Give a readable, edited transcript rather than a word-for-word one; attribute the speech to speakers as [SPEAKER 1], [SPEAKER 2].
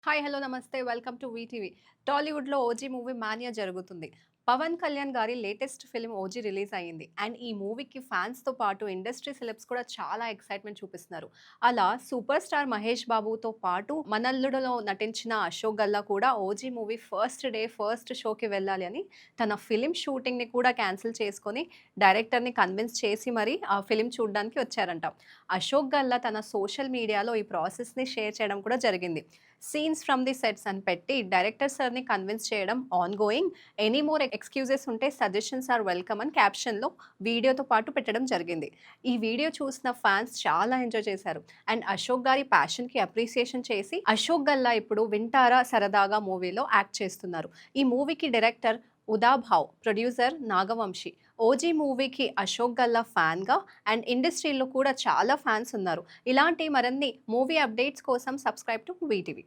[SPEAKER 1] Hi hello నమస్తే welcome to VTV. టాలీవుడ్‌లో 'OG' movie mania జరుగుతుంది. పవన్ కళ్యాణ్ గారి లేటెస్ట్ ఫిల్మ్ 'ఓజీ' రిలీజ్ అయింది. అండ్ ఈ మూవీకి ఫ్యాన్స్‌తో పాటు ఇండస్ట్రీ సెలెబ్స్ కూడా చాలా ఎక్సైట్‌మెంట్ చూపిస్తున్నారు. అలా సూపర్ స్టార్ మహేష్ బాబుతో పాటు 'మనల్లుడులో' నటించిన అశోక్ గల్లా కూడా 'OG' movie first day first షోకి వెళ్ళాలి అని తన ఫిల్మ్ షూటింగ్‌ని కూడా క్యాన్సిల్ చేసుకొని డైరెక్టర్‌ని కన్విన్స్ చేసి మరి ఆ ఫిల్మ్ చూడ్డానికి వచ్చారంట. అశోక్ గల్లా తన సోషల్ మీడియాలో ఈ ప్రాసెస్‌ని షేర్ చేయడం కూడా జరిగింది. సీన్స్ ఫ్రమ్ ది సెట్స్ అని పెట్టి డైరెక్టర్ సార్‌ని కన్విన్స్ చేయడం on going. Any more excuses ఉంటే సజెషన్స్ ఆర్ వెల్కమ్ అని క్యాప్షన్‌లో వీడియోతో పాటు పెట్టడం జరిగింది. ఈ వీడియో చూసిన ఫ్యాన్స్ చాలా ఎంజాయ్ చేశారు. అండ్ అశోక్ గారి ప్యాషన్‌కి అప్రిసియేషన్ చేసి అశోక్ గల్లా ఇప్పుడు 'వింటారా సరదాగా' మూవీలో యాక్ట్ చేస్తున్నారు. ఈ మూవీకి డైరెక్టర్ ఉదా భావ్, ప్రొడ్యూసర్ నాగవంశి. 'ఓజీ' మూవీకి అశోక్ గల్లా ఫ్యాన్‌గా అండ్ ఇండస్ట్రీలో కూడా చాలా ఫ్యాన్స్ ఉన్నారు. ఇలాంటి మరిన్ని మూవీ అప్డేట్స్ కోసం సబ్స్క్రైబ్ టు వీటీవీ.